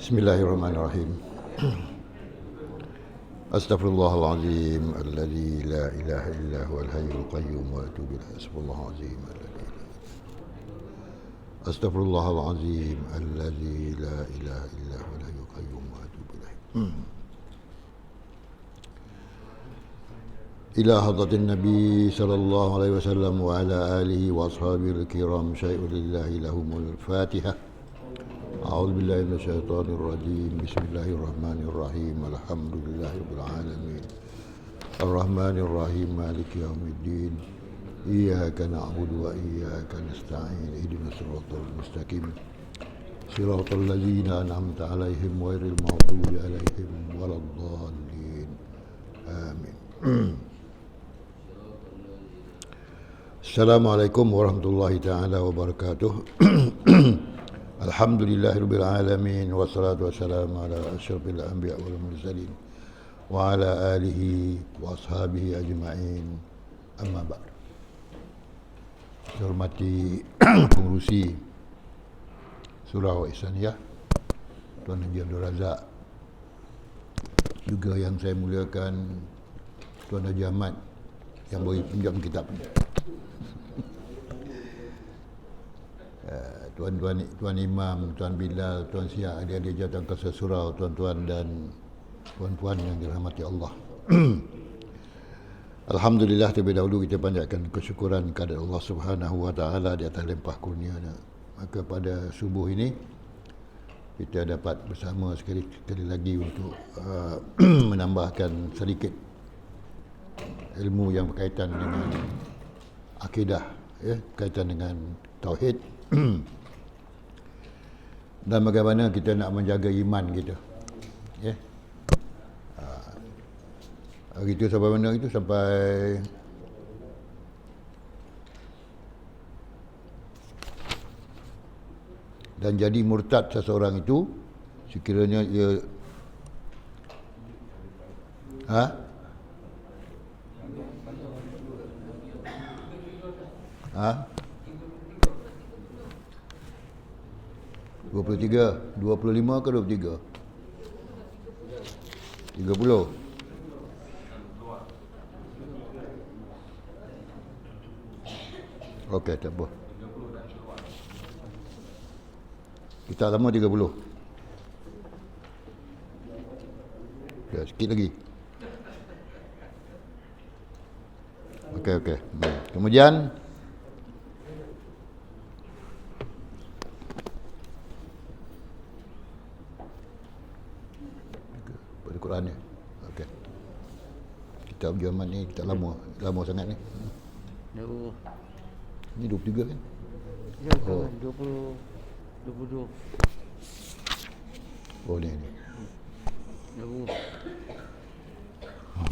Bismillahirrahmanirrahim. Astaghfirullahalazim alladzi la ilaha illa huwal hayyul qayyum wa atubu ilaih. Astaghfirullahalazim alladzi Astaghfirullahalazim alladzi la ilaha illa huwal hayyul qayyum wa atubu ilaih. Ila hadratin Nabi sallallahu alaihi wasallam wa ala alihi wa ashabihi al-kiram syai'un lillahi lahumul Fatihah. A'udzu billahi minasyaitonir rajim. Bismillahirrahmanirrahim. Alhamdulillahirabbil alamin. Arrahmanir rahim. Maliki yaumiddin. Iyyaka na'budu wa iyyaka nasta'in. Ihdinas siratal mustaqim. Siratal ladzina an'amta 'alaihim ghairil maghdubi 'alaihim waladdallin. Amin. Assalamualaikum warahmatullahi taala wabarakatuh. Alhamdulillahirabbil alamin wassalatu wassalamu ala asyrafil anbiya wal mursalin wa ala alihi wa ashabihi ajma'in. Amma ba'd. Saya hormati pengurusi Surau Ihsaniyah Tuan Haji Abdul Razak, juga yang saya muliakan Tuan Haji Ahmad yang boleh pinjam kitab ni, Tuan Imam, Tuan Bilal, Tuan Siak, adik-adik jawatan kuasa surau, tuan-tuan dan puan-puan yang dirahmati Allah. Alhamdulillah, terlebih dahulu kita panjatkan kesyukuran kepada Allah Subhanahu wa taala di atas limpah kurnia-Nya. Maka pada subuh ini kita dapat bersama sekali lagi untuk menambahkan sedikit ilmu yang berkaitan dengan akidah, berkaitan dengan tauhid. Dan bagaimana kita nak menjaga iman kita, hari itu sampai mana itu, sampai dan jadi murtad seseorang itu sekiranya ia Ha? 23, 25 ke 23? 30. Okey, tak apa. Kita lama 30. Ya, sikit lagi. Okey. Kemudian Quran ni. Okey. Kitab Jaman ni kita lama sangat ni. Ni 23 kan? Ya, oh. 22. Oh ni.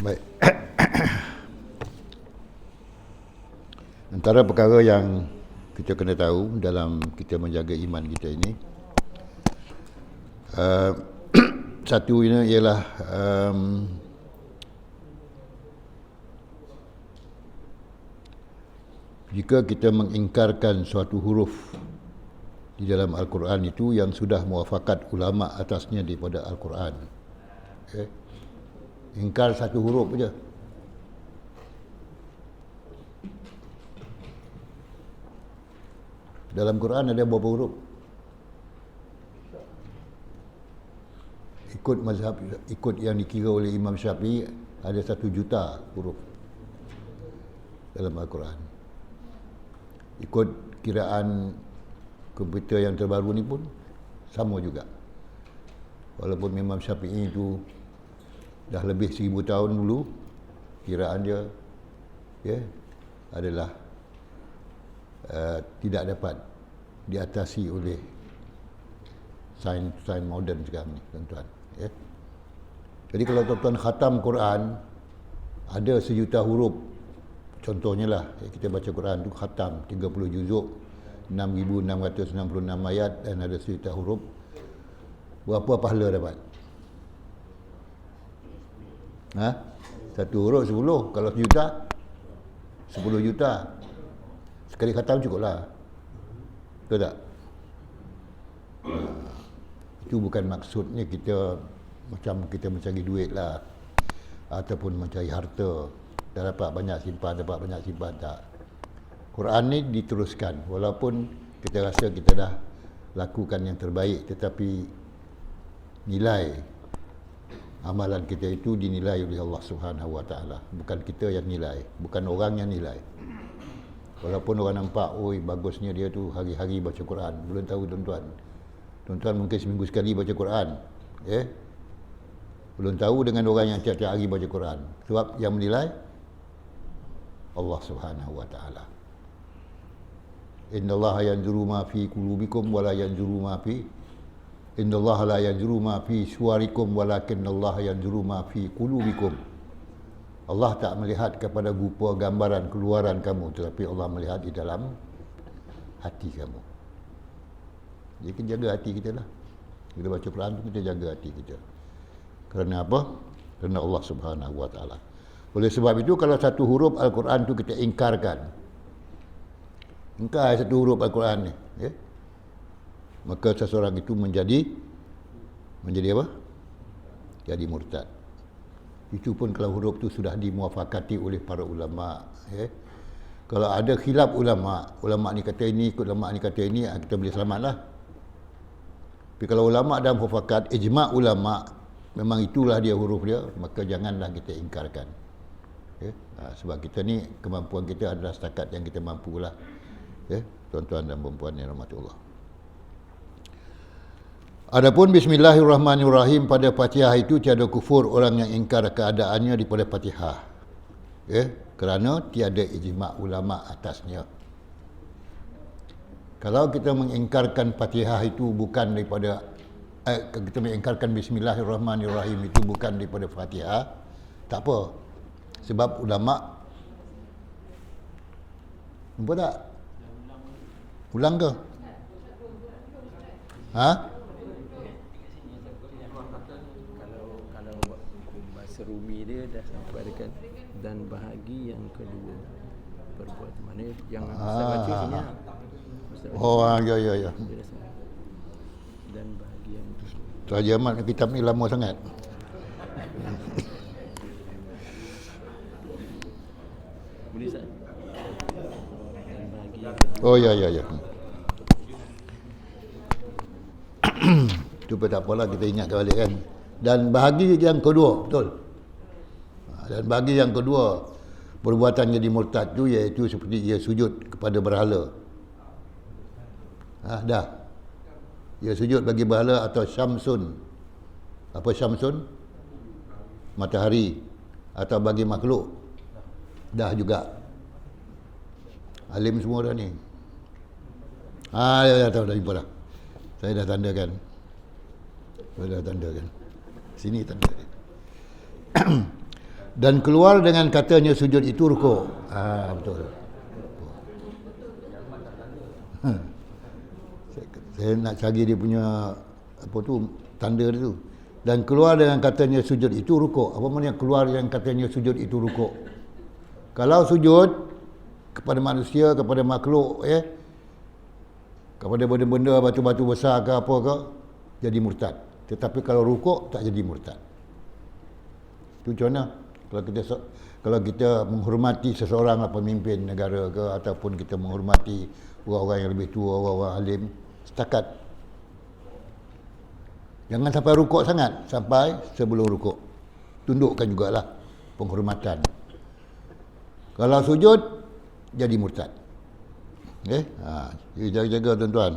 Baik. Antara perkara yang kita kena tahu dalam kita menjaga iman kita ini, satu ini ialah jika kita mengingkarkan suatu huruf di dalam Al-Quran itu yang sudah muafakat ulama atasnya daripada Al-Quran, ingkar satu huruf saja, dalam Quran ada berapa huruf? Ikut mazhab, ikut yang dikira oleh Imam Syafi'i, ada 1 juta huruf dalam Al-Quran. Ikut kiraan komputer yang terbaru ni pun sama juga. Walaupun Imam Syafi'i itu dah lebih 1000 tahun dulu, kiraan dia adalah tidak dapat diatasi oleh sains moden sekarang ni, tuan-tuan. Jadi kalau tuan-tuan khatam Quran, ada 1 juta huruf, contohnya lah, kita baca Quran tu khatam 30 juzuk, 6,666 ayat dan ada 1 juta huruf, berapa pahala dapat? Satu huruf 10, kalau 1 juta 10 juta. Sekali khatam cukuplah. Betul tak? Itu bukan maksudnya kita macam kita mencari duit lah, ataupun mencari harta. Dah dapat banyak simpan, tak. Quran ni diteruskan, walaupun kita rasa kita dah lakukan yang terbaik, tetapi nilai amalan kita itu dinilai oleh Allah Subhanahu Wa Taala. Bukan kita yang nilai, bukan orang yang nilai. Walaupun orang nampak, oi bagusnya dia tu hari-hari baca Quran. Belum tahu tuan-tuan. Tuan-tuan mungkin seminggu sekali baca Quran. Belum tahu dengan orang yang tiap-tiap hari baca Quran. Sebab yang menilai Allah Subhanahu Wa Taala. Innallaha yanzuru ma fi qulubikum wa la yanzuru ma fi Innallaha la yanzuru ma fi suwarikum walakinallaha yanzuru ma fi qulubikum. Allah tak melihat kepada rupa gambaran keluaran kamu, tetapi Allah melihat di dalam hati kamu. Jadi kita jaga hati kita lah. Bila baca Quran tu kita jaga hati kita. Kerana apa? Kerana Allah Subhanahu Wa Taala. Oleh sebab itu kalau satu huruf Al-Quran tu kita ingkarkan, ingkar satu huruf Al-Quran ni, maka seseorang itu menjadi apa? Jadi murtad. Itu pun kalau huruf tu sudah dimuafakati oleh para ulama. Kalau ada khilaf ulama ni kata ini, ulama ni kata ini, kita boleh selamatlah. Tapi kalau ulama dah muafakat, ijma' ulama, memang itulah dia huruf dia, maka janganlah kita ingkarkan. Sebab kita ni, kemampuan kita adalah setakat yang kita mampulah. Tuan-tuan dan puan-puan yang rahmati Allah. Adapun bismillahirrahmanirrahim pada Fatihah itu tiada kufur orang yang ingkar keadaannya daripada Fatihah. Kerana tiada ijma' ulama atasnya. Kalau kita mengingkarkan Fatihah itu bukan daripada kita mengingkarkan bismillahirrahmanirrahim itu bukan daripada Fatihah, tak apa. Sebab ulama nampak tak? Ulang ke? Kalau bahasa Rumi dia dah sampai dekat dan bahagi yang kedua berbuat mana yang Ustaz baca sini lah. Ya. Dan bahagi yang kedua. Terjemah kitab ni lama sangat. Boleh Ustaz? Dan bahagi yang kedua. Ya. Itu pun tak apalah, kita ingatkan balik kan. Dan bahagi yang kedua, betul. Dan bahagi yang kedua, perbuatan jadi murtad tu iaitu seperti ia sujud kepada berhala. Dah. Ia sujud bagi berhala atau syamsun. Apa syamsun? Matahari. Atau bagi makhluk. Dah juga. Alim semua dah ni. Ya, tahu dah jumpa dah. Saya dah tandakan. Sini tanda. Dan keluar dengan katanya sujud itu rukuk. Betul. Saya nak cari dia punya apa tu, tanda dia tu. Dan keluar dengan katanya sujud itu rukuk. Apa maknanya keluar dengan katanya sujud itu rukuk? Kalau sujud kepada manusia, kepada makhluk, kepada benda-benda batu-batu besar ke apa ke, jadi murtad. Tetapi kalau rukuk tak jadi murtad. Itu macam mana? Kalau kita menghormati seseorang lah, pemimpin negara ke, ataupun kita menghormati orang-orang yang lebih tua, orang-orang alim, setakat. Jangan sampai rukuk sangat, sampai sebelum rukuk. Tundukkan jugalah penghormatan. Kalau sujud, jadi murtad. Jaga-jaga tuan-tuan.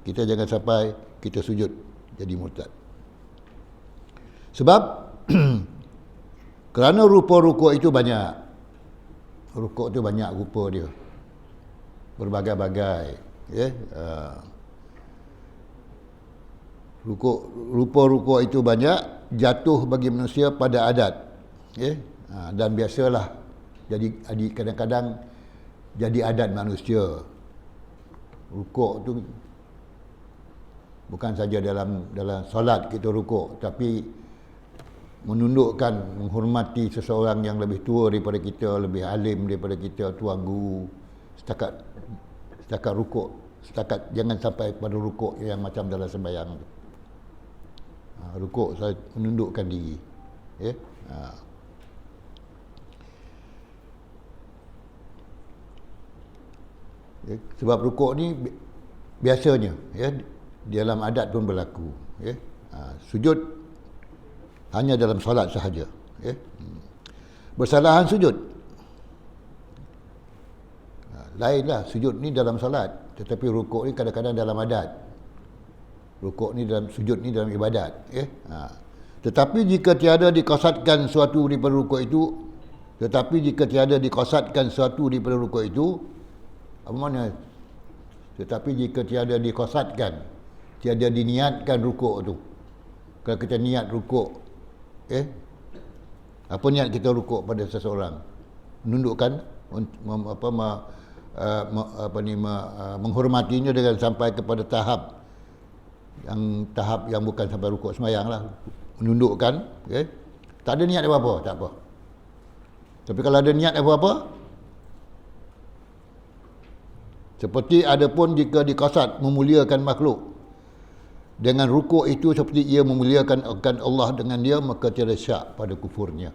Kita jangan sampai kita sujud jadi murtad. Sebab kerana rupa rukuk itu banyak. Rukuk itu banyak rupa dia. Berbagai-bagai. Rupa rukuk itu banyak, jatuh bagi manusia pada adat. Dan biasalah jadi kadang-kadang jadi adat manusia. Rukuk tu bukan saja dalam solat kita rukuk, tapi menundukkan, menghormati seseorang yang lebih tua daripada kita, lebih alim daripada kita, tuan guru, setakat rukuk, setakat jangan sampai pada rukuk yang macam dalam sembahyang tu. Rukuk saya menundukkan diri. Ya. Ya, sebab rukuk ni biasanya ya dalam adat pun berlaku ya. Sujud hanya dalam solat sahaja ya. Bersalahan sujud lainlah, sujud ni dalam solat, tetapi rukuk ni kadang-kadang dalam adat, rukuk ni dalam, sujud ni dalam ibadat ya. Tetapi jika tiada dikosatkan suatu daripada rukuk itu, apa makna? Tetapi jika tiada dikosatkan, tiada diniatkan rukuk tu. Kalau kita niat rukuk, apa niat kita rukuk pada seseorang? Menundukkan, menghormatinya dengan sampai kepada tahap yang bukan sampai rukuk sembahyang lah, menundukkan. Tak ada niat apa-apa, tak apa. Tapi kalau ada niat apa-apa, seperti adapun jika dikasat memuliakan makhluk dengan rukuk itu seperti ia memuliakan Allah dengan dia, maka tiada syak pada kufurnya.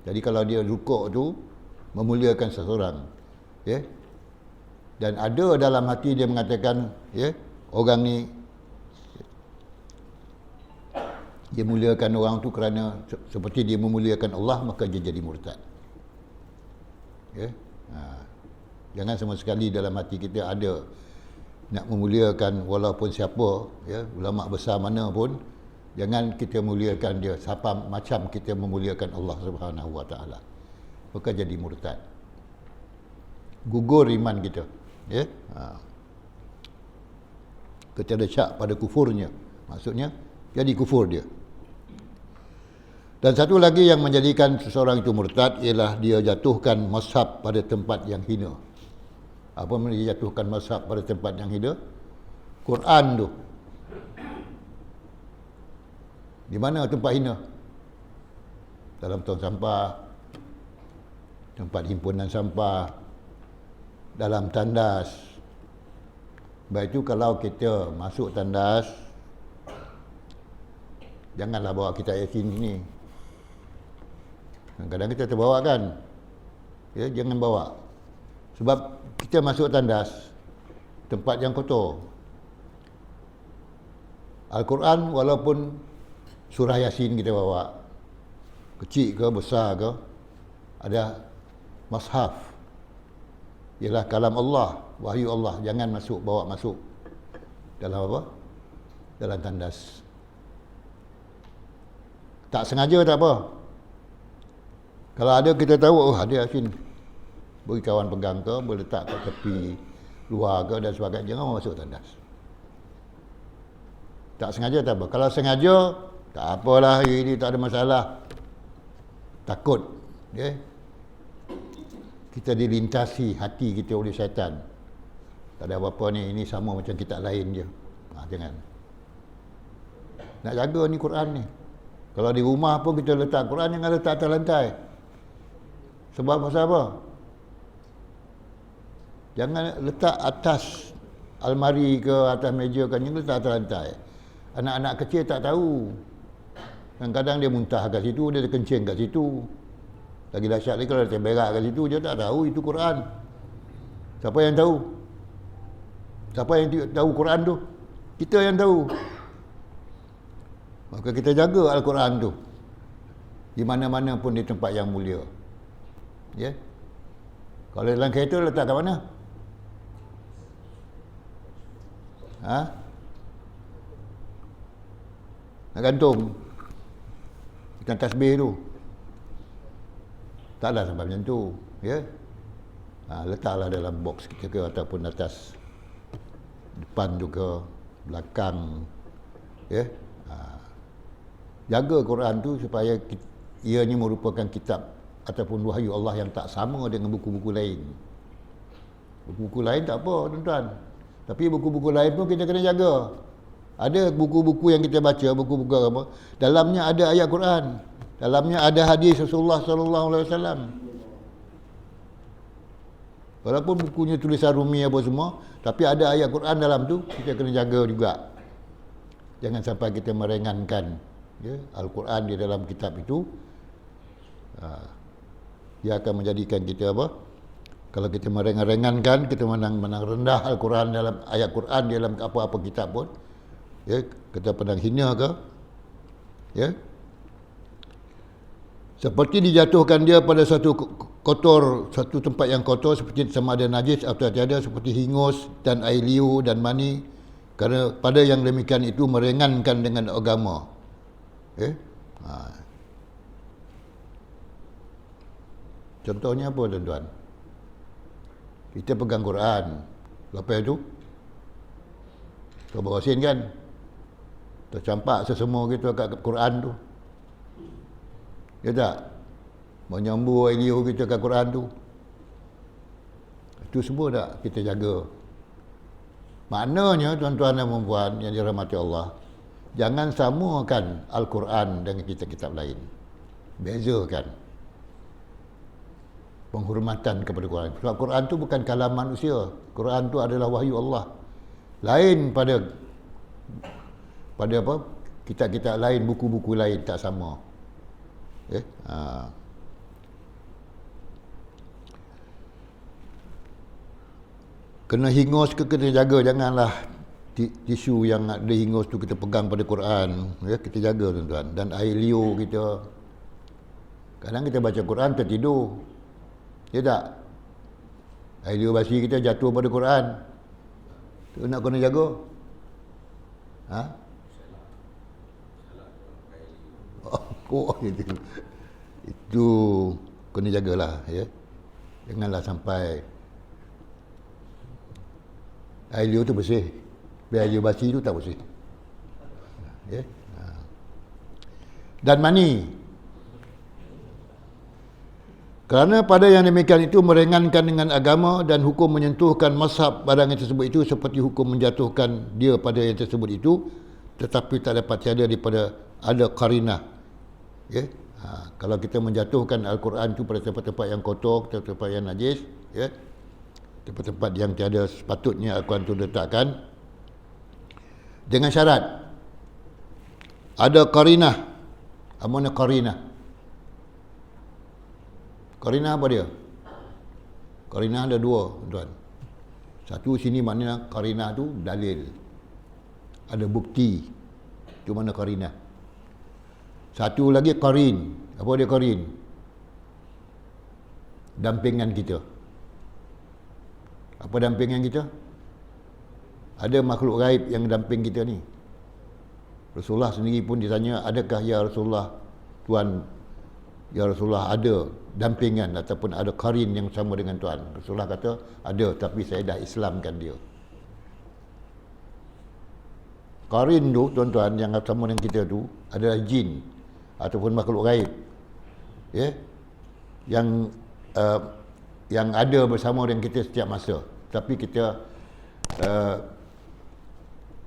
Jadi kalau dia rukuk tu memuliakan seseorang, dan ada dalam hati dia mengatakan, orang ni dia muliakan orang tu kerana seperti dia memuliakan Allah, maka dia jadi murtad. Jangan sama sekali dalam hati kita ada nak memuliakan walaupun siapa, ulama besar mana pun, jangan kita muliakan dia siapa macam kita memuliakan Allah Subhanahu Wa Taala, maka jadi murtad, gugur iman kita. Ketiada syak pada kufurnya, maksudnya jadi kufur dia. Dan satu lagi yang menjadikan seseorang itu murtad ialah dia jatuhkan mazhab pada tempat yang hina. Apa maksudnya dia jatuhkan mazhab pada tempat yang hina? Quran tu di mana tempat hina? Dalam tong sampah, tempat himpunan sampah, dalam tandas. Baik itu kalau kita masuk tandas, janganlah bawa kitab Yasin sini. Kadang-kadang kita terbawa kan, jangan bawa. Sebab kita masuk tandas, tempat yang kotor. Al-Quran walaupun surah Yasin kita bawa, kecil ke besar ke, ada mushaf, ialah kalam Allah, wahyu Allah, jangan bawa masuk dalam apa? Dalam tandas. Tak sengaja tak apa. Kalau ada kita tahu, ada Yasin, bagi kawan pegang ke, boleh letak kat tepi luar ke dan sebagainya, jangan masuk tandas. Tak sengaja tak apa. Kalau sengaja, tak apalah, ini tak ada masalah. Takut, kita dilintasi hati kita oleh syaitan. Tak ada apa-apa ni, ini sama macam kitab lain je. Jangan. Nak jaga ni Quran ni. Kalau di rumah pun kita letak Quran, jangan letak atas lantai. Sebab pasal apa? Jangan letak atas almari ke, atas meja ke, jangan letak atas lantai. Anak-anak kecil tak tahu. Kadang-kadang dia muntah kat situ, dia kencing kat situ. Lagi dahsyat lagi kalau dia berak kat situ, dia tak tahu itu Quran. Siapa yang tahu? Siapa yang tahu Quran tu? Kita yang tahu. Maka kita jaga Al-Quran tu di mana-mana pun di tempat yang mulia. Kalau dalam kereta letak kat mana? Nak gantung ikan tasbih tu, taklah sampai macam tu, letaklah dalam box kita ke, ataupun atas depan tu ke, belakang, jaga Quran tu supaya ianya merupakan kitab ataupun wahyu Allah yang tak sama dengan buku-buku lain. Buku-buku lain tak apa tuan-tuan, tapi buku-buku lain pun kita kena jaga. Ada buku-buku yang kita baca, buku-buku apa, dalamnya ada ayat Quran, dalamnya ada hadis Rasulullah sallallahu alaihi wasallam. Walaupun bukunya tulisan Rumi apa semua, tapi ada ayat Quran dalam tu, kita kena jaga juga. Jangan sampai kita meringankan ya, Al-Quran di dalam kitab itu. Dia akan menjadikan kita apa? Kalau kita meringankan, kita menang rendah Al-Quran dalam ayat Quran dalam apa-apa kitab pun, ya, kita pandang hina ke, ya. Seperti dijatuhkan dia pada satu kotor, satu tempat yang kotor seperti sama ada najis atau tiada, seperti hingus dan air liu dan mani, kerana pada yang demikian itu meringankan dengan agama. Contohnya apa tuan-tuan? Kita pegang Quran, lepas itu kita berasin kan, tercampak sesemua kita kat Quran tu, ya tak? Menyambur air liu kita kat Quran tu, itu semua tak kita jaga. Maknanya tuan-tuan dan puan yang dirahmati Allah, jangan samakan Al-Quran dengan kitab-kitab lain. Bezakan penghormatan kepada Quran. Sebab Quran tu bukan kalam manusia. Quran tu adalah wahyu Allah. Lain pada apa? Kitab-kitab lain, buku-buku lain tak sama. Kena hingus ke kena jaga, janganlah tisu yang ada hingus tu kita pegang pada Quran, ya, kita jaga tuan-tuan. Dan air liu kita, kadang kita baca Quran tertidur, ya tak? Air liu basi kita jatuh pada Quran, tu nak kena jaga. Itu kena jagalah, ya. Janganlah sampai air liu tu bersih, biar air liu basi tu tak bersih, ya. Dan mani, kerana pada yang demikian itu meringankan dengan agama, dan hukum menyentuhkan mazhab barang yang tersebut itu seperti hukum menjatuhkan dia pada yang tersebut itu, tetapi tak dapat tiada daripada ada qarinah, ya. Kalau kita menjatuhkan Al-Quran itu pada tempat-tempat yang kotor, tempat-tempat yang najis, ya, tempat-tempat yang tiada sepatutnya Al-Quran itu letakkan, dengan syarat ada qarinah. Apa makna qarinah? Qarinah apa dia? Qarinah ada dua, tuan. Satu sini maknanya qarinah tu dalil, ada bukti, itu makna qarinah. Satu lagi qarin. Apa dia qarin? Dampingan kita. Apa dampingan kita? Ada makhluk gaib yang damping kita ni. Rasulullah sendiri pun ditanya, adakah ya Rasulullah, Tuan, ya Rasulullah ada dampingan ataupun ada qarin yang sama dengan Tuan? Rasulullah kata, ada, tapi saya dah Islamkan dia. Qarin tu, tuan-tuan, yang sama dengan kita tu adalah jin ataupun makhluk gaib, ya, yang ada bersama dengan kita setiap masa, tapi kita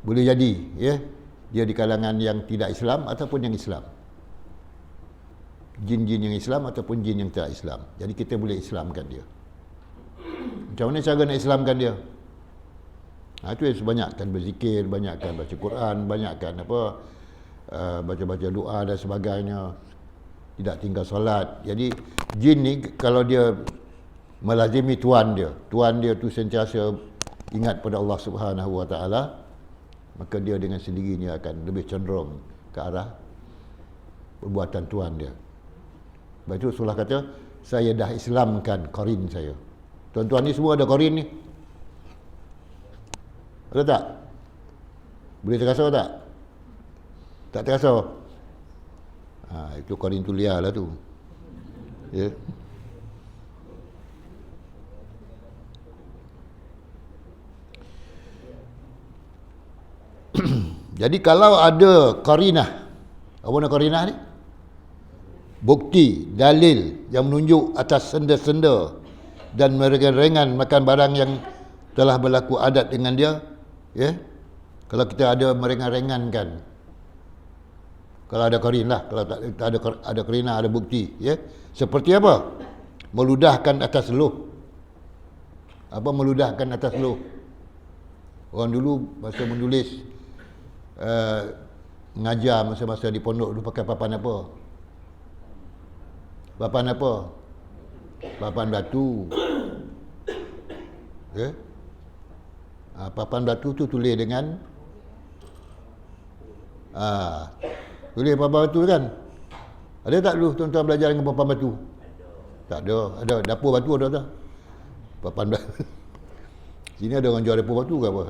boleh jadi, ya, dia di kalangan yang tidak Islam ataupun yang Islam, jin-jin yang Islam ataupun jin yang tidak Islam. Jadi kita boleh Islamkan dia. Macam mana cara nak Islamkan dia? Itu yang sebanyakkan berzikir, banyakkan baca Quran, banyakkan baca-baca doa dan sebagainya, tidak tinggal solat. Jadi jin ni kalau dia melazimi tuan dia tu sentiasa ingat pada Allah Subhanahu Wa Taala, maka dia dengan sendirinya akan lebih cenderung ke arah perbuatan tuan dia. Sebab itu Rasulullah kata, saya dah Islamkan qarin saya. Tuan-tuan ni semua ada qarin ni, ada tak? Boleh terasa tak? Tak terasa? Itu qarin tu liar lah tu, ya. Jadi kalau ada qarinah, apa nama qarinah ni? Bukti, dalil yang menunjuk atas senda-senda dan meringan makan barang yang telah berlaku adat dengan dia, ya. Kalau kita ada meringan-ringankan, kalau ada qarin lah, kalau tak ada qarinah, ada bukti, ya. Seperti apa? Meludahkan atas luh, meludahkan atas loh. Orang dulu masa menulis mengajar masa-masa di pondok dulu pakai papan apa? Papan apa? Papan batu. Ya. Papan batu tu tulis dengan tulis papan batu kan? Ada tak dulu tuan-tuan belajar dengan papan batu? Tak ada. Ada dapur batu ada tak? Papan batu. Sini ada orang jual dapur batu ke apa?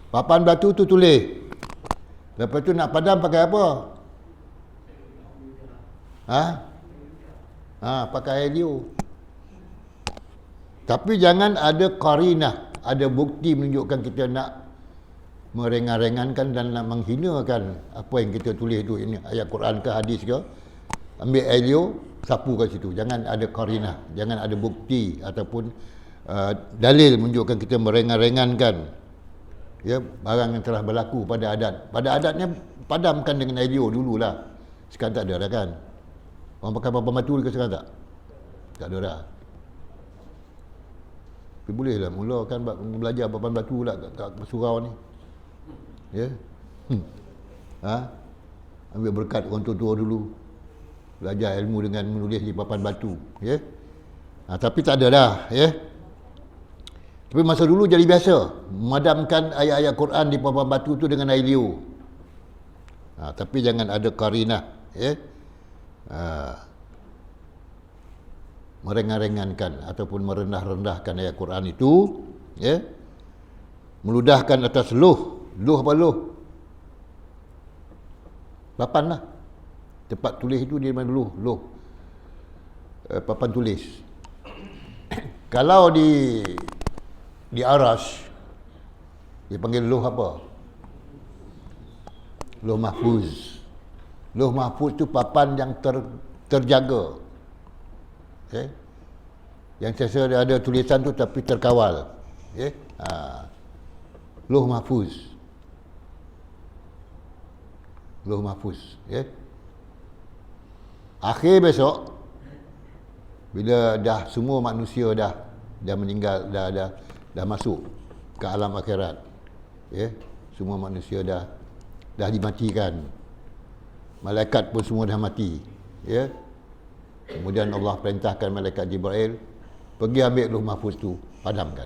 Papan batu tu tulis. Lepas tu nak padam pakai apa? Pakai helio. Tapi jangan ada qarinah, ada bukti menunjukkan kita nak merengan-rengankan dan nak menghinakan apa yang kita tulis tu, ini ayat Quran ke hadis ke, ambil helio sapu kat situ. Jangan ada qarinah, jangan ada bukti ataupun dalil menunjukkan kita merengan-rengankan ya barang yang telah berlaku pada adat. Pada adatnya padamkan dengan helio dululah. Sekarang tak ada dah kan. Orang pakai papan batu ke sekarang tak? Tak ada dah. Tapi bolehlah mulakan belajar papan batu lah kat surau ni. Ya. Ambil berkat orang tua-tua dulu. Belajar ilmu dengan menulis di papan batu, ya. Tapi tak ada dah, ya. Tapi masa dulu jadi biasa memadamkan ayat-ayat Quran di papan batu tu dengan air liu. Tapi jangan ada qarinah, ya. Merengan-rengankan ataupun merendah-rendahkan ayat Quran itu, ya. Meludahkan atas luh. Luh apa luh? Papan lah. Tempat tulis itu di mana luh? Luh. Papan tulis. Kalau di Arash dipanggil luh apa? Luh mahfuz. Luh mahfuz tu papan yang terjaga. Okay. Yang sesa ada tulisan tu tapi terkawal. Okay. Luh mahfuz. Luh mahfuz, ya. Akhir besok bila dah semua manusia dah meninggal, dah masuk ke alam akhirat, ya. Semua manusia dah dimatikan. Malaikat pun semua dah mati, ya. Kemudian Allah perintahkan malaikat Jibril pergi ambil luh mahfuz tu, padamkan.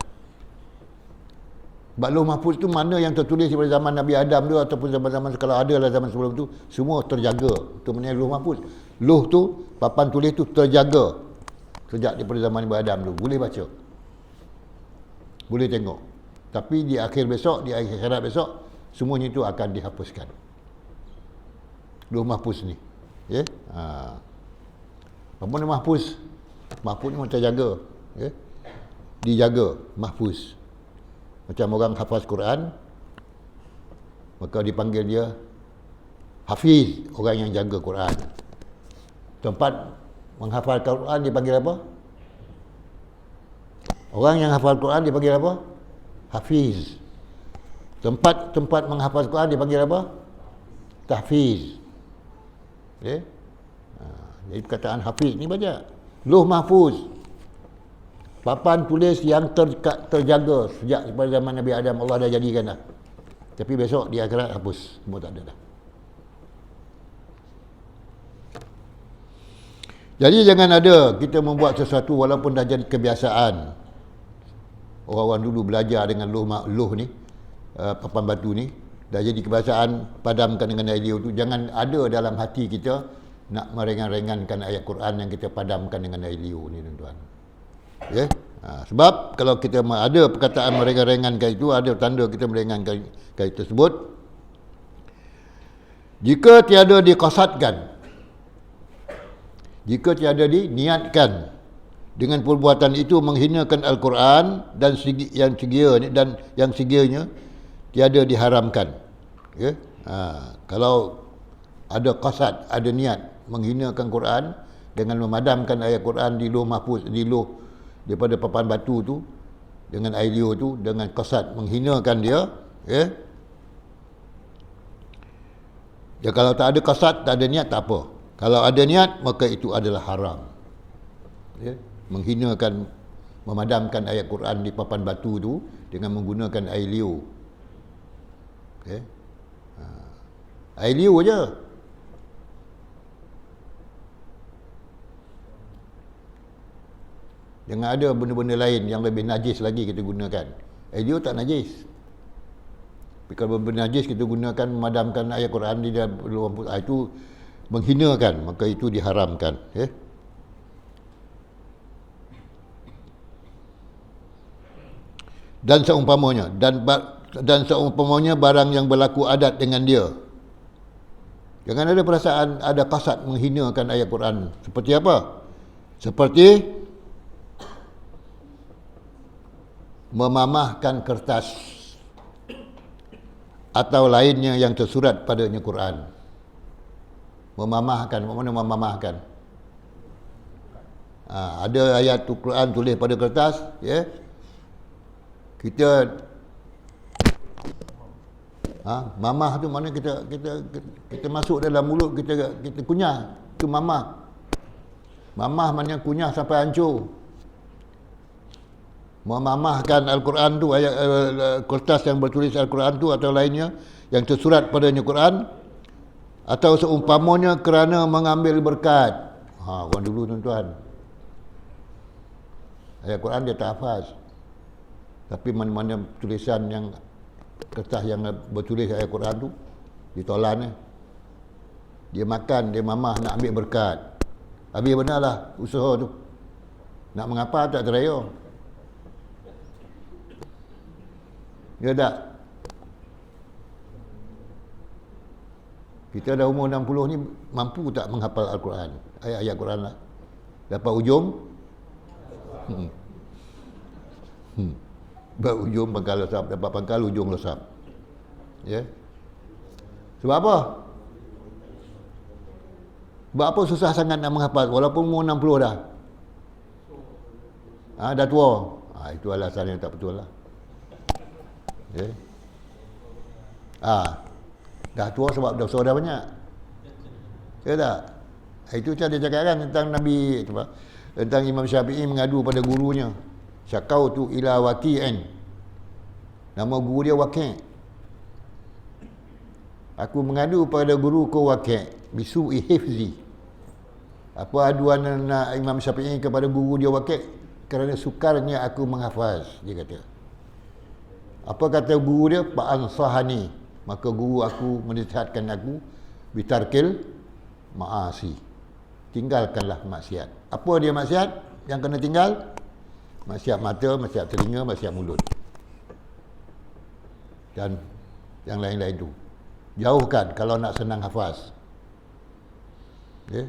Sebab luh mahfuz tu mana yang tertulis daripada zaman Nabi Adam tu ataupun zaman-zaman kalau ada lah zaman sebelum tu, semua terjaga. Itu maknanya luh mahfuz. Luh tu, papan tulis tu terjaga sejak daripada zaman Nabi Adam tu. Boleh baca, boleh tengok. Tapi di akhir besok, di akhirat besok, semuanya itu akan dihapuskan. Luh mahfuz ni, ya. Apa ni mahfuz? Mahfuz ni macam terjaga, ya. Dijaga mahfuz. Macam orang hafaz Quran, maka dipanggil dia hafiz, orang yang jaga Quran. Tempat menghafal Quran dipanggil apa? Orang yang hafal Quran dipanggil apa? Hafiz. Tempat menghafaz Quran dipanggil apa? Tahfiz. Okay? Jadi perkataan hafiz ni banyak. Luh mahfuz, papan tulis yang terjaga sejak daripada zaman Nabi Adam, Allah dah jadikan dah. Tapi besok di akhirat hapus, semua tak ada dah. Jadi jangan ada kita membuat sesuatu walaupun dah jadi kebiasaan. Orang-orang dulu belajar dengan luh ni, papan batu ni, dah jadi kebiasaan padamkan dengan air liu tu. Jangan ada dalam hati kita nak merengan-rengankan ayat Quran yang kita padamkan dengan air liu ni, tuan-tuan. Ya? Sebab kalau kita ada perkataan merengan-rengankan itu, ada tanda kita merengankan tersebut. Jika tiada dikasatkan, jika tiada diniatkan dengan perbuatan itu menghinakan Al-Quran dan yang sekiranya tiada diharamkan, ya? Kalau ada qasad, ada niat menghinakan Quran dengan memadamkan ayat Quran di luh mahfuz, di luh daripada papan batu tu dengan air liu tu, dengan qasad menghinakan dia, ya. Ya, kalau tak ada qasad, tak ada niat, tak apa. Kalau ada niat, maka itu adalah haram, ya. Menghinakan memadamkan ayat Quran di papan batu tu dengan menggunakan air liur. Okey. Air liur je. Jangan ada benda-benda lain yang lebih najis lagi kita gunakan. Air liur tak najis. Tapi kalau benda najis kita gunakan memadamkan ayat Quran di dalam lampu, itu menghinakan, maka itu diharamkan. Dan seumpamanya, dan seumpamanya barang yang berlaku adat dengan dia. Jangan ada perasaan ada kasat menghinakan ayat Quran. Seperti apa? Seperti memamahkan kertas atau lainnya yang tersurat padanya Quran. Memamahkan, mana memamahkan? Ada ayat Quran tulis pada kertas, ya. Kita mamah tu mana kita masuk dalam mulut, kita kunyah, itu mamah. Mamah maknanya kunyah sampai hancur. Memamahkan Al-Quran tu, ayat kertas yang bertulis Al-Quran tu atau lainnya yang tersurat padanya Quran, atau seumpamanya kerana mengambil berkat. Orang dulu tuan-tuan, ayat Quran dia tak hafaz, tapi mana-mana tulisan yang kertas yang bertulis ayat Quran tu ditolan, dia makan, dia mamah nak ambil berkat. Habis benarlah usaha tu, nak mengapa tak teraya. Ya tak? Kita dah umur 60 ni mampu tak menghafal Al-Quran, ayat-ayat Quran lah. Dapat ujung dapat ujung pangkal lesap, dapat pangkal ujung lesap. Ya. Sebab apa? Sebab apa susah sangat nak menghafal walaupun umur 60 dah? Dah tua. Itu alasan yang tak betul lah. Okay. Dah tua sebab dosa dah banyak. Ya tak? Itu macam dia cakap kan tentang Nabi, tentang Imam Syafi'i mengadu pada gurunya. Syakautu ila waqi'in. Nama guru dia Waqi'. Aku mengadu pada guruku Waqi' bisu'i hifzi. Apa aduan Imam Syafi'i kepada guru dia Waqi'? Kerana sukarnya aku menghafaz, dia kata. Apa kata guru dia? Fa'ansahani, maka guru aku menasihatkan aku bitarkil ma'asi, tinggalkanlah maksiat. Apa dia maksiat yang kena tinggal? Maksiat mata, maksiat telinga, maksiat mulut, dan yang lain-lain tu jauhkan kalau nak senang hafaz. Okay.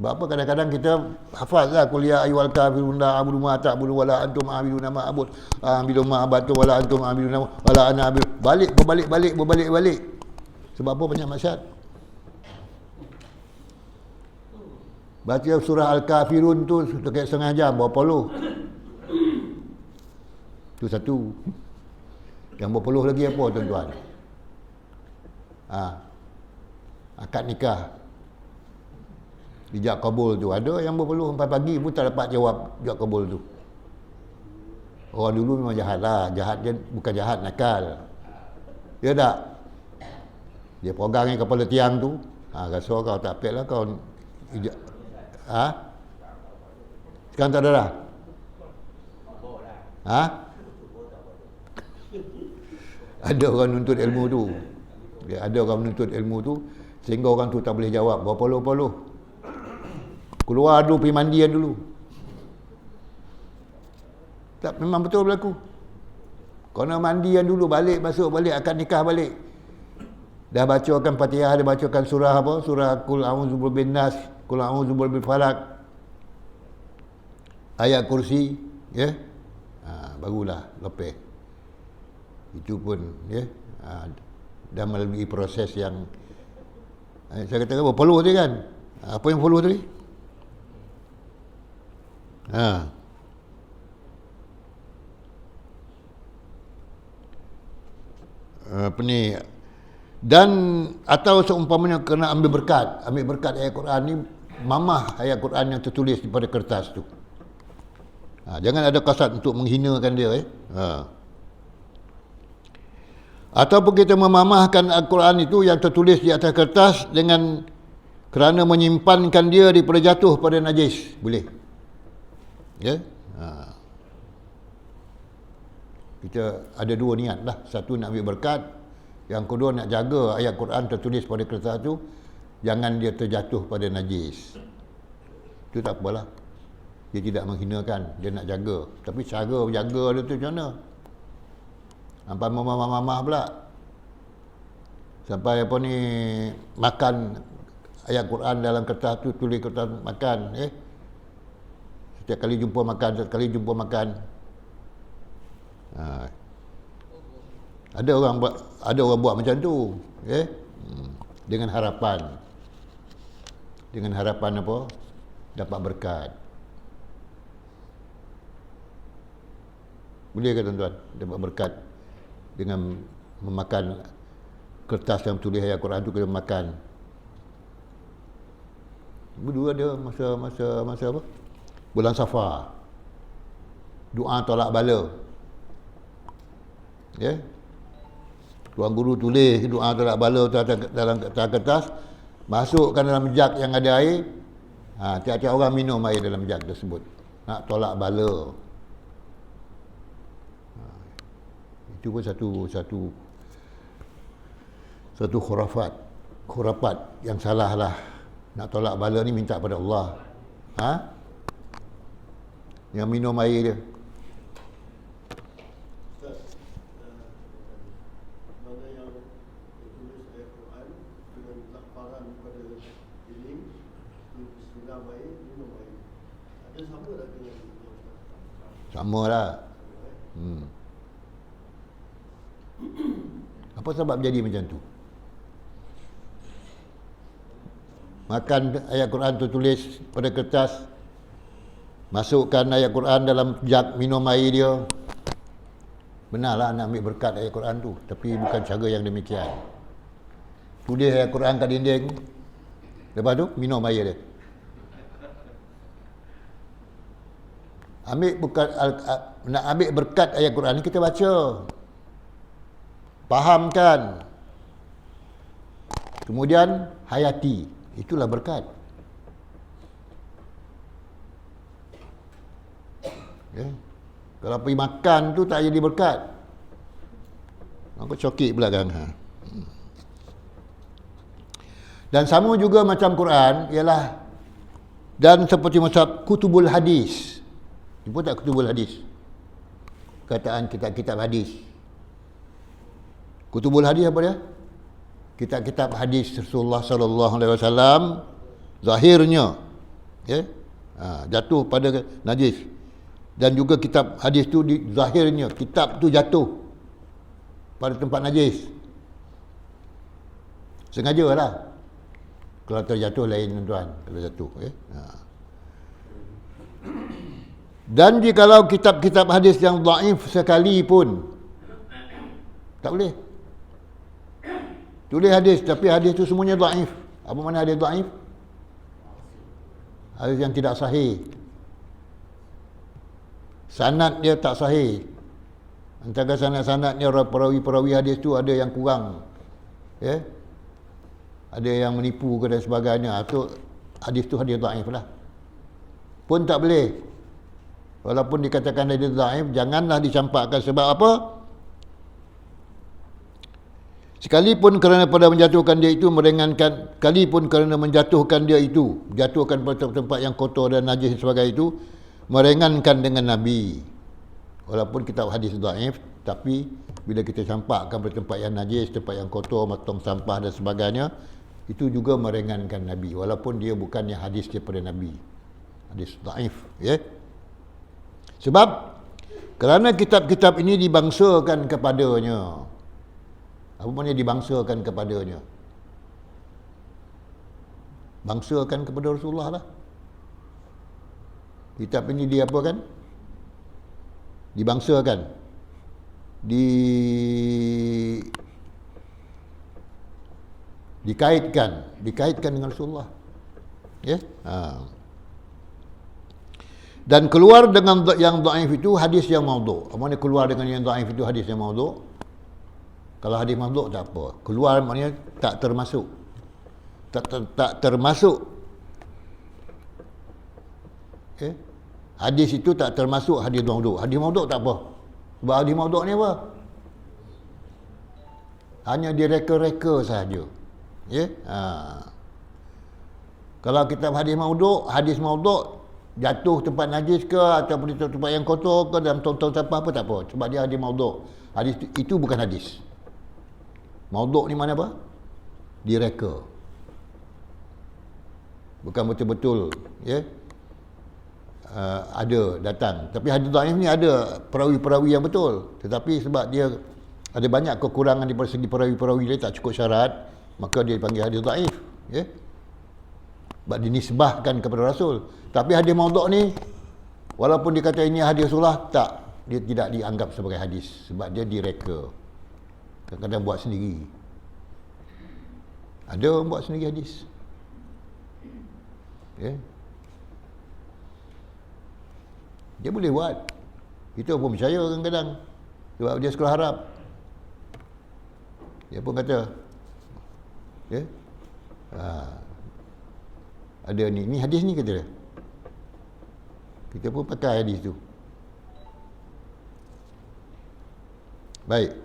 Sebab apa kadang-kadang kita hafaz lah kuliah ayyuhal kafirun la a'budu ma ta'budu wala antum a'buduna ma a'bud a'budu ma abadtu wala antum a'buduna wala ana a'bud. Berbalik. Sebab apa banyak maksiat? Baca surah Al-Kafirun tu dekat setengah jam, berapa puluh? Tu satu. Yang berpuluh lagi apa tuan-tuan? Akad nikah, ijab kabul tu, ada yang berpeluh sampai pagi pun tak dapat jawab ijab kabul tu. Orang dulu memang jahat lah. Jahat dia bukan jahat, nakal. Ya tak? Dia pegang kepala tiang tu, rasa kau tak apik lah kau ijab. Sekarang tak ada dah? Ada orang nuntut ilmu tu. Ada orang menuntut ilmu tu sehingga orang tu tak boleh jawab. Berpuluh-puluh keluar dulu, pergi mandian dulu. Tak, memang betul berlaku. Kena mandian dulu, balik, masuk balik, akad nikah balik. Dah bacakan Fatihah, dah bacakan surah apa? Surah Qul a'udzu birabbin nas, Qul a'udzu birabbil falaq, ayat kursi, ya. Barulah lepas. Itu pun, ya. Dah melalui proses yang saya katakan follow tadi kan. Apa yang follow tadi? Apa ni? Dan atau seumpamanya kena ambil berkat ayat Quran ni mamah ayat Quran yang tertulis pada kertas tu. Jangan ada kasat untuk menghinakan dia. Ataupun kita memamahkan Al-Quran itu yang tertulis di atas kertas dengan kerana menyimpankan dia daripada jatuh pada najis. Boleh. Ya. Kita ada dua niat lah. Satu nak ambil berkat. Yang kedua nak jaga ayat Quran tertulis pada kertas tu. Jangan dia terjatuh pada najis. Itu tak apalah. Dia tidak menghinakan. Dia nak jaga. Tapi cara jaga dia tu macam mana? Sampai mamah-mamah pula. Sampai apa ni, makan ayat Quran dalam kertas tu, tulis kertas makan. Setiap kali jumpa makan. Ada orang buat macam tu. Dengan harapan apa? Dapat berkat. Boleh ke tuan-tuan dapat berkat dengan memakan kertas yang tulis ayat Quran tu, kita makan. Dulu ada masa apa? Bulan Safar. Doa tolak bala. Tuan guru tulis doa tolak bala dalam kertas, masukkan dalam jug yang ada air. Tiap-tiap orang minum air dalam jug tersebut. Nak tolak bala. Itu pun satu khurafat yang salah lah. Nak tolak bala ni minta pada Allah. Yang minum air dia. Mana yang tulis ayat Quran dengan laparan pada dinding, Bismillah air, minum air. Ada sama tak dengan itu? Sama lah. Apa sebab jadi macam tu? Makan ayat Quran tu tulis pada kertas, masukkan ayat Quran dalam jug, minum air dia. Benarlah nak ambil berkat ayat Quran tu, tapi bukan cara yang demikian. Tulis ayat Quran kat dinding, lepas tu minum air dia. Nak ambil berkat ayat Quran ni, kita baca, fahamkan, kemudian hayati. Itulah berkat. Kalau pergi makan tu tak jadi berkat. Aku cokik belakang. Dan sama juga macam Quran ialah, dan seperti macam kutubul hadis. Jumpa tak kutubul hadis? Kataan kitab-kitab hadis. Kutubul hadis apa dia? Kitab-kitab hadis Rasulullah sallallahu alaihi wasallam zahirnya jatuh pada najis. Dan juga kitab hadis tu zahirnya kitab tu jatuh pada tempat najis. Sengajalah. Kalau terjatuh lain tuan, kalau jatuh Dan jikalau kitab-kitab hadis yang dhaif sekali pun tak boleh. Tulis hadis, tapi hadis tu semuanya dhaif. Apa makna hadis dhaif? Hadis yang tidak sahih. Sanad dia tak sahih. Antara sanad-sanadnya perawi-perawi hadis tu ada yang kurang. Ada yang menipu ke dan sebagainya. So hadis tu hadis dhaif lah. Pun tak boleh. Walaupun dikatakan hadis dhaif, janganlah dicampakkan. Sebab apa? Sekalipun kerana pada menjatuhkan dia itu meringankan, sekalipun kerana menjatuhkan dia itu, jatuhkan pada tempat yang kotor dan najis sebagai itu, meringankan dengan Nabi. Walaupun kitab hadis dhaif, tapi bila kita campakkan pada tempat yang najis, tempat yang kotor, tong sampah dan sebagainya, itu juga meringankan Nabi. Walaupun dia bukannya hadis daripada Nabi. Hadis dhaif. Sebab kerana kitab-kitab ini dibangsakan kepadanya. Apa maknanya dibangsakan kepadanya? Bangsakan kepada Rasulullah lah. Kitab ini diapakan? Dibangsakan. Dikaitkan dengan Rasulullah. Ya. Dan keluar dengan yang dhaif itu hadis yang maudhu'. Apa ni keluar dengan yang dhaif itu hadis yang maudhu'? Kalau hadis maudhu' tak apa. Keluar maknanya tak termasuk. Tak termasuk. Okay. Hadis itu tak termasuk hadis maudhu'. Hadis maudhu' tak apa. Sebab hadis maudhu' ni apa? Hanya direka-reka sahaja. Ya. Kalau kita hadis maudhu' jatuh tempat najis ke ataupun di tempat yang kotor ke dalam tong-tong sampah apa tak apa, sebab dia hadis maudhu'. Hadis itu bukan hadis. Maudhu' ni mana apa? Direka. Bukan betul-betul ya. Ada datang. Tapi hadis dhaif ni ada perawi-perawi yang betul, tetapi sebab dia ada banyak kekurangan di segi perawi-perawi dia tak cukup syarat, maka dia dipanggil hadis dhaif ya. Sebab dinisbahkan kepada Rasul. Tapi hadis maudhu' ni walaupun dikata ini hadis Rasulullah, tak, dia tidak dianggap sebagai hadis sebab dia direka. Kadang-kadang buat sendiri. Ada orang buat sendiri hadis. Ya. Dia boleh buat. Kita pun percaya kadang-kadang sebab dia sekolah Arab. Dia pun kata ya. Ada ni hadis ni kata dia. Kita pun pakai hadis tu. Baik.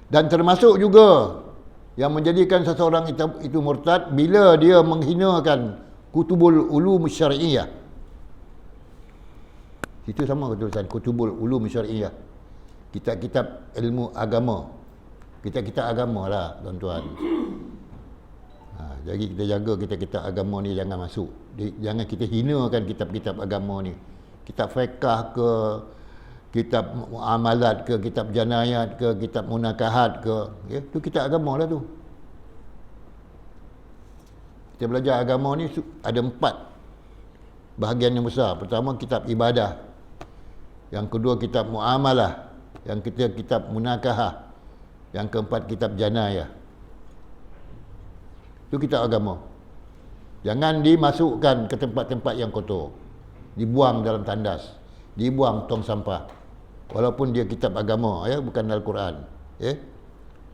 Dan termasuk juga yang menjadikan seseorang itu murtad bila dia menghinakan kutubul ulum syar'iyyah. Itu sama tulisan kutubul ulum syar'iyyah. Kitab-kitab ilmu agama. Kitab-kitab agama lah tuan-tuan. Jadi kita jaga kitab-kitab agama ni jangan masuk. Jangan kita hinakan kitab-kitab agama ni. Kitab fiqh ke, kitab muamalat ke, kitab janayat ke, kitab munakahat ke, ya, tu kitab agama lah tu. Kita belajar agama ni ada 4 bahagian yang besar. Pertama kitab ibadah. Yang kedua kitab muamalah. Yang ketiga kitab munakahah. Yang keempat kitab janayah. Itu kitab agama. Jangan dimasukkan ke tempat-tempat yang kotor. Dibuang dalam tandas. Dibuang tong sampah. Walaupun dia kitab agama, ya, bukan Al-Quran. Ya.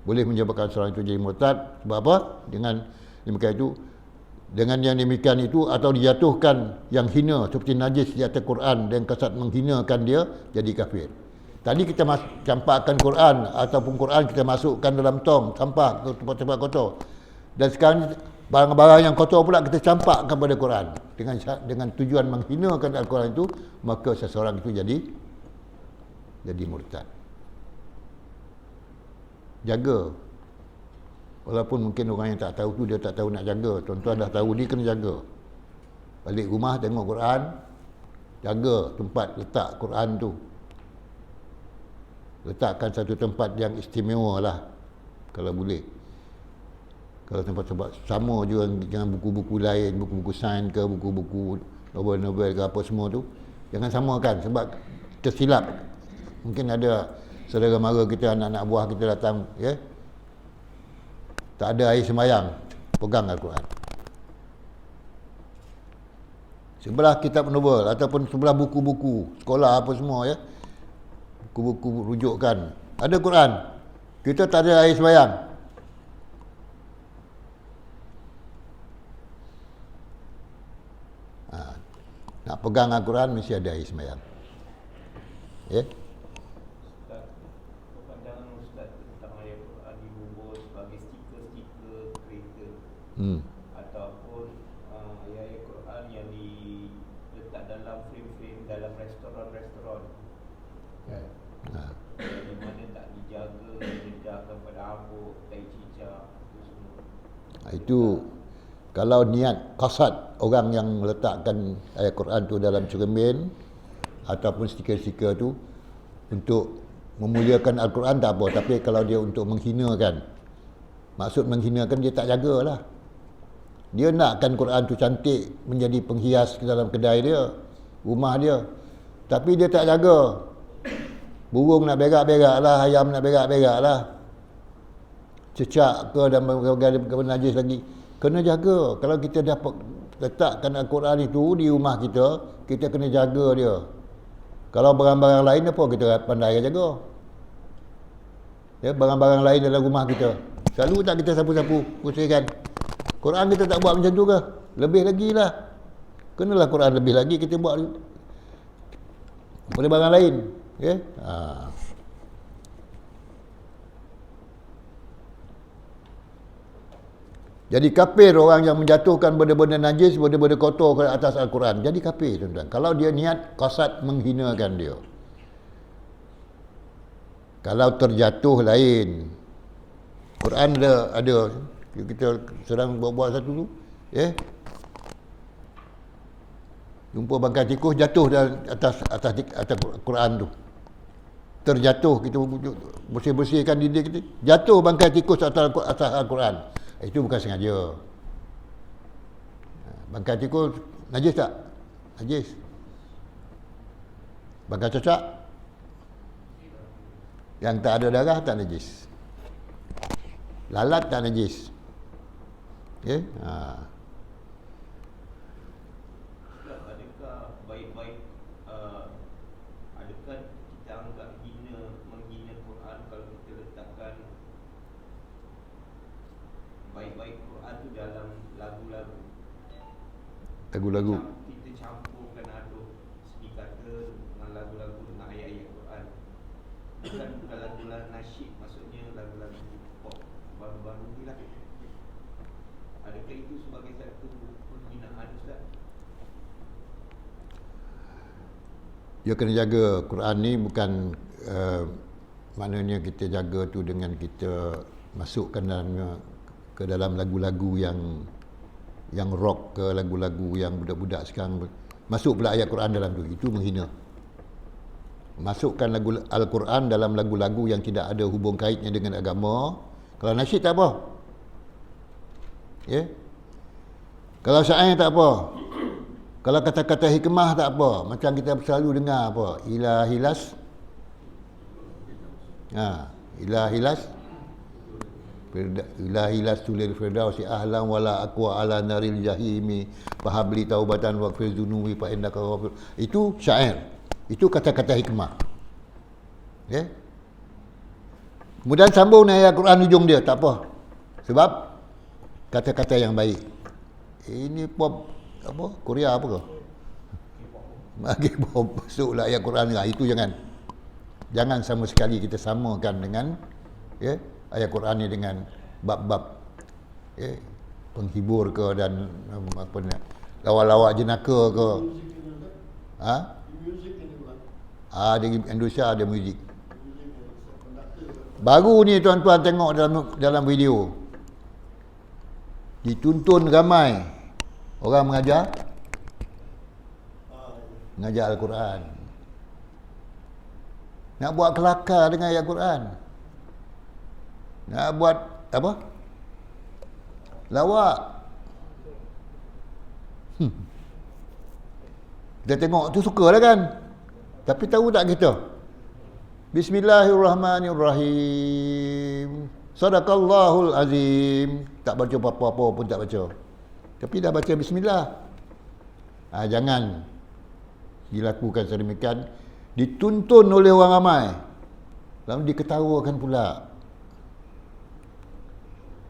Boleh menyebabkan seorang itu jadi murtad. Sebab apa? Dengan demikian itu, dengan yang demikian itu atau dijatuhkan yang hina seperti najis di atas Quran dan kasat menghinakan dia, jadi kafir. Tadi kita campakkan Quran ataupun Quran kita masukkan dalam tong sampah ke tempat-tempat kotor. Dan sekarang barang-barang yang kotor pula kita campak kepada Quran dengan tujuan menghinakan Al-Quran itu, maka seseorang itu jadi murtad. Jaga. Walaupun mungkin orang yang tak tahu tu dia tak tahu nak jaga. Tuan-tuan dah tahu ni kena jaga. Balik rumah tengok Quran, jaga tempat letak Quran tu. Letakkan satu tempat yang istimewa lah kalau boleh. Kalau tempat-tempat sama juga dengan buku-buku lain, buku-buku sains ke, buku-buku novel-novel ke apa semua tu, jangan samakan sebab tersilap. Mungkin ada saudara mara kita, anak-anak buah kita datang, ya, tak ada air sembahyang, pegang Al-Quran. Sebelah kitab novel ataupun sebelah buku-buku sekolah apa semua, ya, buku-buku rujukan, ada Quran, kita tak ada air sembahyang. Nak pegang Al-Quran mesti ada air sembahyang. Ya. Pandangan Ustaz tentang ayat Quran dibungkus sebagai stiker-stiker kereta. Ataupun ayat Quran yang diletak dalam frame-frame dalam restoran-restoran. Kan? Di mana tak dijaga, didedahkan pada habuk, tai cicak, itu semua. Itu kalau niat kasat orang yang meletakkan ayat Quran tu dalam cermin ataupun stiker-stiker tu untuk memuliakan Al-Quran tak apa, tapi kalau dia untuk menghinakan, maksud menghinakan, dia tak jagalah. Dia nakkan Quran tu cantik menjadi penghias dalam kedai dia, rumah dia, tapi dia tak jaga. Burung nak berak-berak lah, ayam nak berak-berak lah, cecak ke dan berbagai najis lagi. Kena jaga. Kalau kita dapat letakkan Al-Quran itu di rumah kita, kita kena jaga dia. Kalau barang-barang lain apa kita pandai jaga. Ya, barang-barang lain dalam rumah kita. Selalu tak kita sapu-sapu, pusingkan. Quran kita tak buat macam tu ke? Lebih lagi lah. Kenalah Quran lebih lagi kita buat boleh barang lain. Ya? Jadi kafir orang yang menjatuhkan benda-benda najis, benda-benda kotor ke atas Al-Quran. Jadi kafir, tuan-tuan. Kalau dia niat qasad menghinakan dia. Kalau terjatuh lain. Quran ada kita sedang buat satu tu, ya. Jumpa bangkai tikus jatuh atas Quran tu. Terjatuh, kita bersih-bersihkan diri kita, jatuh bangkai tikus atas Al-Quran. Itu bukan sengaja. Bangkai tikus najis tak? Najis. Bangkai cacak yang tak ada darah tak najis. Lalat tak najis. Ya? Adakah baik-baik adakah kita anggap menghina Quran kalau kita letakkan baik-baik Quran tu dalam lagu-lagu? Lagu-lagu. Kita campurkan aduk segi kata dengan lagu-lagu dengan ayat-ayat Quran. Bukan lagu-lagu nasyid, maksudnya lagu-lagu pop baru-baru ni lah. Adakah itu sebagai satu penghinaan, Ustaz? Dia kena jaga. Quran ni bukan maknanya kita jaga tu dengan kita masukkan ke dalam lagu-lagu yang rock ke lagu-lagu yang budak-budak sekarang masuk pula ayat Quran dalam tu. Itu menghina. Masukkan lagu Al-Quran dalam lagu-lagu yang tidak ada hubung kaitnya dengan agama. Kalau nasyid tak apa. Ya. Kalau syair tak apa. Kalau kata-kata hikmah tak apa. Macam kita selalu dengar apa? Ilahilas. Ilahilas tulil firdausi ahlan wala aqwa ala naril jahimi fahabli taubatan waqfir dunubi fa innaka ghafur. Itu syair. Itu kata-kata hikmah. Ya. Kemudian sambung ayat Quran ujung dia, tak apa. Sebab kata-kata yang baik. Ini pop apa? Korea apa ke? K-pop masuklah ayat Quran. Itu jangan sama sekali kita samakan dengan ayat Quran ni dengan bab-bab penghibur ke dan apa ni, lawak-lawak jenaka ke. Di Indonesia ada muzik. Baru ni tuan-tuan tengok dalam video. Dituntun ramai orang mengajar Al-Quran. Nak buat kelakar dengan ayat Quran. Nak buat apa? Lawak. Kita tengok tu sukalah kan. Tapi tahu tak kita? Bismillahirrahmanirrahim. Sadaqallahul azim. Tak baca apa-apa pun tak baca. Tapi dah baca bismillah. Jangan dilakukan sedemikian. Dituntun oleh orang ramai. Lalu diketawakan pula.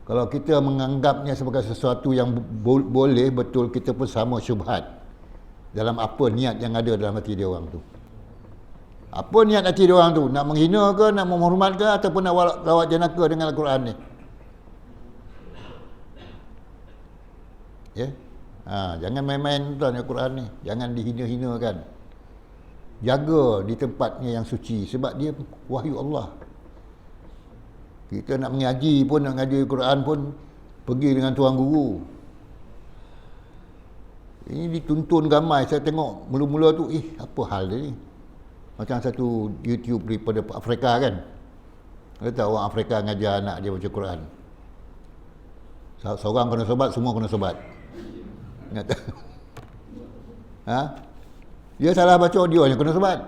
Kalau kita menganggapnya sebagai sesuatu yang boleh, betul, kita pun sama syubhat dalam apa niat yang ada dalam hati dia orang tu. Apa niat hati dia orang tu? Nak menghina ke, nak menghormat ke, ataupun nak lawak jenaka dengan Al-Quran ni? Ya. Jangan main-main tuan Al-Quran ni. Jangan dihina-hinakan. Jaga di tempatnya yang suci sebab dia wahyu Allah. Kita nak mengaji pun, nak mengaji Al-Quran pun pergi dengan tuan guru. Ini dituntun ramai. Saya tengok mula-mula tu, apa hal dia ni? Macam satu YouTube daripada Afrika kan. Ada tak orang Afrika ngajar anak dia baca Quran? Seorang kena sobat, semua kena sobat. Ingat tak? Dia salah baca, dia yang kena sobat.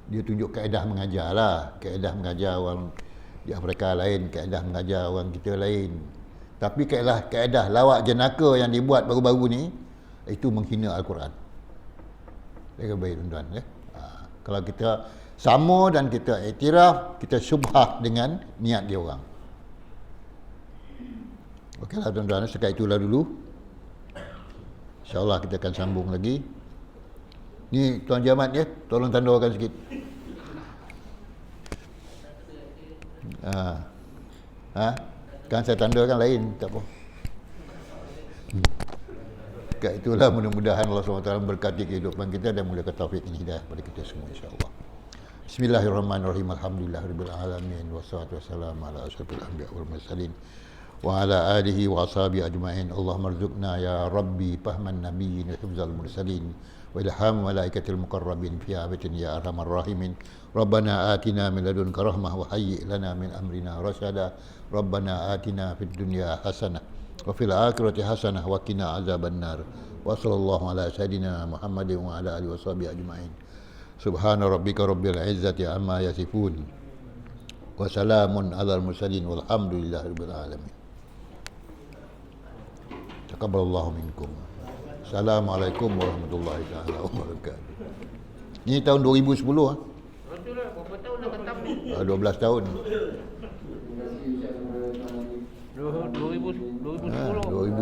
Dia tunjuk kaedah mengajar lah. Kaedah mengajar orang di Afrika lain, kaedah mengajar orang kita lain. Tapi kaedah lawak jenaka yang dibuat baru-baru ni, itu menghina Al-Quran. Jaga baik tuan-tuan ya. Kalau kita sama dan kita iktiraf, kita syubhah dengan niat dia orang. Okeylah tuan-tuan, sekat itulah dulu. InsyaAllah kita akan sambung lagi. Ni Tuan Jamat ya, tolong tandakan sikit. Kan saya tandakan lain, tak apa. Dekat itulah mudah-mudahan Allah SWT berkati kehidupan kita dan mulakan taufik dan hidayah kepada kita semua insya-Allah. Bismillahirrahmanirrahim. Alhamdulillahirabbil alamin wassalatu wassalamu ala asyrafil anbiya wal mursalin wa ala alihi wa ashabihi ajmain. Allahumma rzuqna ya rabbi fahman nabiyyin wa hifzal mursalin wa ilham malaikatil muqarrabin fi abatin ya arhamar rahimin. Rabbana atina min ladunka rahmah wa hayyi lana min amrina rasyada. Rabbana atina fid dunya hasanah wa fil akhirati hasanah wa qina azabannar. Wa sallallahu ala sayidina Muhammadin wa ala alihi washabihi ajmain. Subhana rabbika rabbil izzati amma yasifun wa salamun alal mursalin walhamdulillahirabbil alamin. Taqabbalallahu minkum. Assalamualaikum warahmatullahi taala wabarakatuh. Ni tahun 2010 ah. Betul lah, berapa tahun dah khatam ni? 12 tahun. 2010. 2010